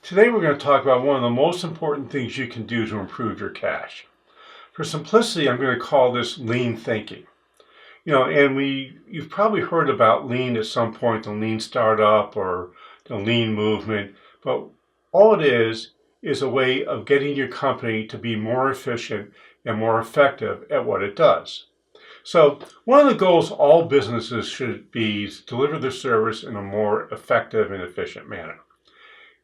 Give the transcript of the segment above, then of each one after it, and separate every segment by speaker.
Speaker 1: Today we're going to talk about one of the most important things you can do to improve your cash. For simplicity, I'm going to call this lean thinking. You've probably heard about lean at some point, the lean startup or the lean movement, but all it is a way of getting your company to be more efficient and more effective at what it does. So one of the goals all businesses should be is to deliver their service in a more effective and efficient manner.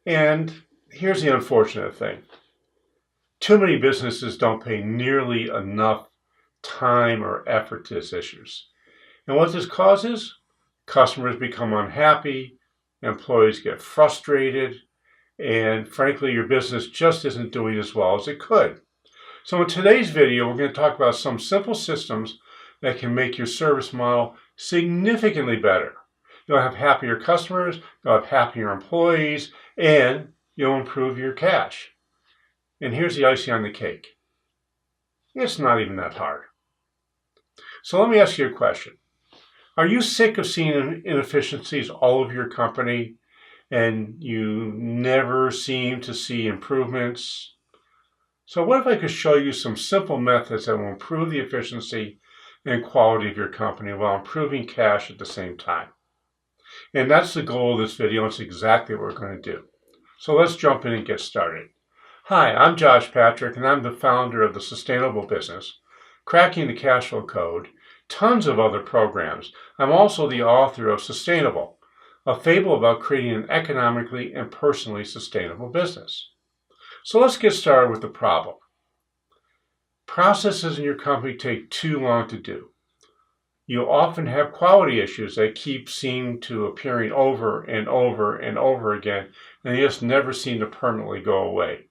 Speaker 1: And here's the unfortunate thing. Too many businesses don't pay nearly enough time or effort to these issues. And what this causes? Customers become unhappy, employees get frustrated, and frankly, your business just isn't doing as well as it could. So in today's video, we're going to talk about some simple systems that can make your service model significantly better. You'll have happier customers, you'll have happier employees, and you'll improve your cash. And here's the icing on the cake. It's not even that hard. So let me ask you a question. Are you sick of seeing inefficiencies all over your company and you never seem to see improvements? So what if I could show you some simple methods that will improve the efficiency and quality of your company while improving cash at the same time? And that's the goal of this video. It's exactly what we're going to do. So let's jump in and get started. Hi, I'm Josh Patrick, and I'm the founder of The Sustainable Business, Cracking the Cash Flow Code, tons of other programs. I'm also the author of Sustainable, a fable about creating an economically and personally sustainable business. So let's get started with the problem. Processes in your company take too long to do. You often have quality issues that keep seem to appearing over and over and over again, and they just never seem to permanently go away.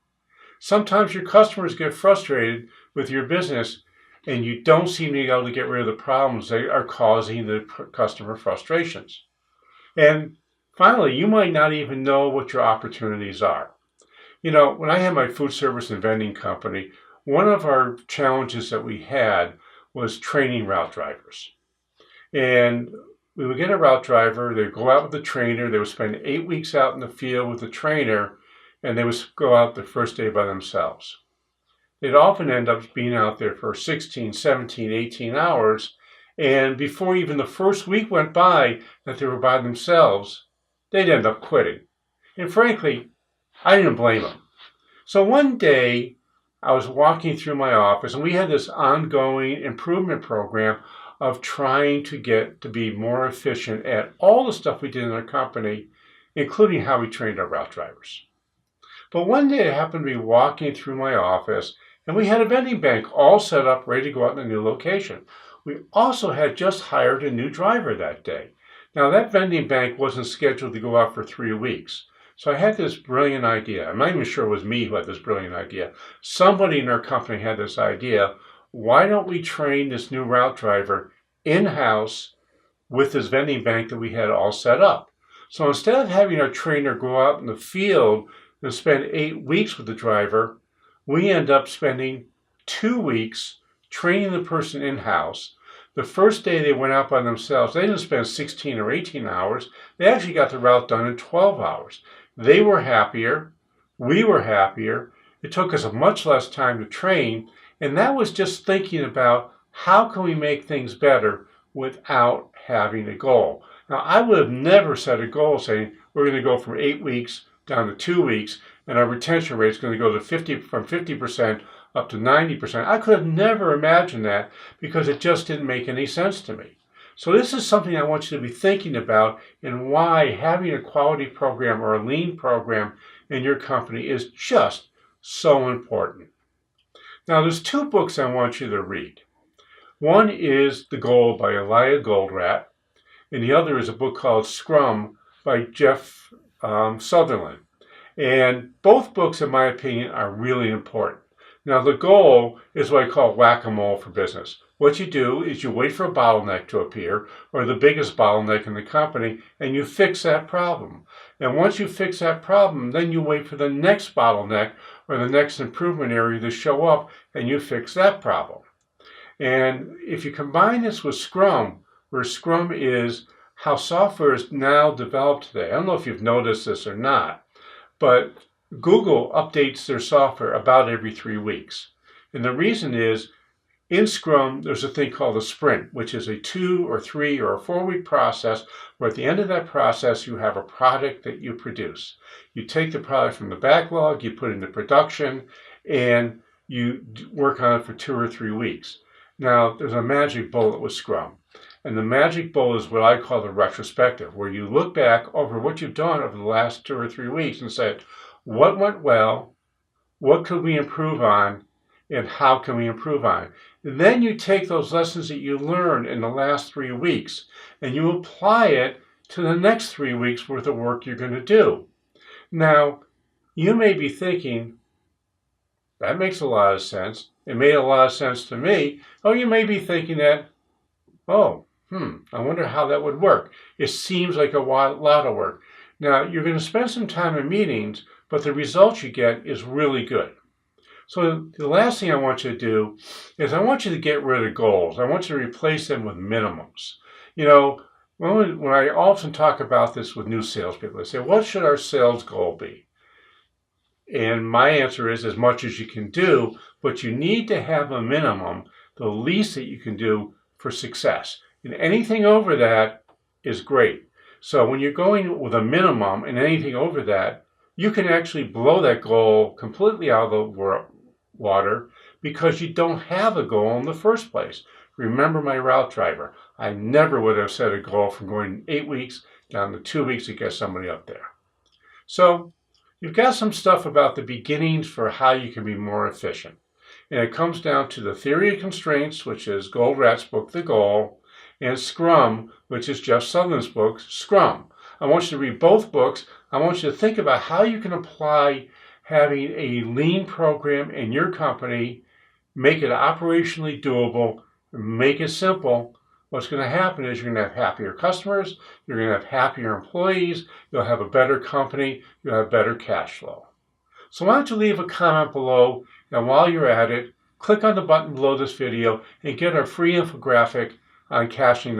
Speaker 1: Sometimes your customers get frustrated with your business and you don't seem to be able to get rid of the problems that are causing the customer frustrations. And finally, you might not even know what your opportunities are. When I had my food service and vending company, one of our challenges that we had was training route drivers. And we would get a route driver, they'd go out with the trainer, they would spend 8 weeks out in the field with the trainer, and they would go out the first day by themselves. They'd often end up being out there for 16, 17, 18 hours, and before even the first week went by that they were by themselves, they'd end up quitting. And frankly, I didn't blame them. So one day, I was walking through my office, and we had this ongoing improvement program of trying to get to be more efficient at all the stuff we did in our company, including how we trained our route drivers. But one day I happened to be walking through my office, and we had a vending bank all set up, ready to go out in a new location. We also had just hired a new driver that day. Now that vending bank wasn't scheduled to go out for 3 weeks. So I had this brilliant idea. I'm not even sure it was me who had this brilliant idea. Somebody in our company had this idea. Why don't we train this new route driver in-house with this vending bank that we had all set up? So instead of having our trainer go out in the field and spend 8 weeks with the driver, we end up spending 2 weeks training the person in-house. The first day they went out by themselves, they didn't spend 16 or 18 hours. They actually got the route done in 12 hours. They were happier. We were happier. It took us much less time to train. And that was just thinking about how can we make things better without having a goal. Now, I would have never set a goal saying we're going to go from 8 weeks down to 2 weeks, and our retention rate is going to go to from 50% up to 90%. I could have never imagined that because it just didn't make any sense to me. So this is something I want you to be thinking about and why having a quality program or a lean program in your company is just so important. Now, there's 2 books I want you to read. One is The Goal by Elia Goldratt, and the other is a book called Scrum by Jeff Sutherland. And both books, in my opinion, are really important. Now, The Goal is what I call whack-a-mole for business. What you do is you wait for a bottleneck to appear, or the biggest bottleneck in the company, and you fix that problem. And once you fix that problem, then you wait for the next bottleneck or the next improvement area to show up, and you fix that problem. And if you combine this with Scrum, where Scrum is how software is now developed today. I don't know if you've noticed this or not, but Google updates their software about every 3 weeks. And the reason is, in Scrum, there's a thing called a sprint, which is a 2 or 3 or a 4 week process where at the end of that process, you have a product that you produce. You take the product from the backlog, you put it into production, and you work on it for 2 or 3 weeks. Now, there's a magic bullet with Scrum. And the magic bullet is what I call the retrospective, where you look back over what you've done over the last 2 or 3 weeks and say, what went well, what could we improve on, and how can we improve on it? And then you take those lessons that you learned in the last 3 weeks and you apply it to the next 3 weeks worth of work you're going to do. Now, you may be thinking, that makes a lot of sense. It made a lot of sense to me. Oh, you may be thinking that, I wonder how that would work. It seems like a lot of work. Now, you're going to spend some time in meetings, but the results you get is really good. So the last thing I want you to do is I want you to get rid of goals. I want you to replace them with minimums. You know, when I often talk about this with new salespeople, they say, what should our sales goal be? And my answer is as much as you can do, but you need to have a minimum, the least that you can do for success. And anything over that is great. So when you're going with a minimum and anything over that, you can actually blow that goal completely out of the water because you don't have a goal in the first place. Remember my route driver. I never would have set a goal from going 8 weeks down to 2 weeks to get somebody up there. So you've got some stuff about the beginnings for how you can be more efficient. And it comes down to the theory of constraints, which is Goldratt's book, The Goal, and Scrum, which is Jeff Sutherland's book, Scrum. I want you to read both books. I want you to think about how you can apply having a lean program in your company, make it operationally doable, make it simple. What's going to happen is you're going to have happier customers, you're going to have happier employees, you'll have a better company, you'll have better cash flow. So why don't you leave a comment below, and while you're at it, click on the button below this video and get our free infographic on cracking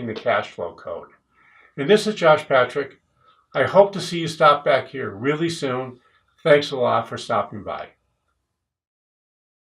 Speaker 1: the cash flow code. And this is Josh Patrick. I hope to see you stop back here really soon. Thanks a lot for stopping by.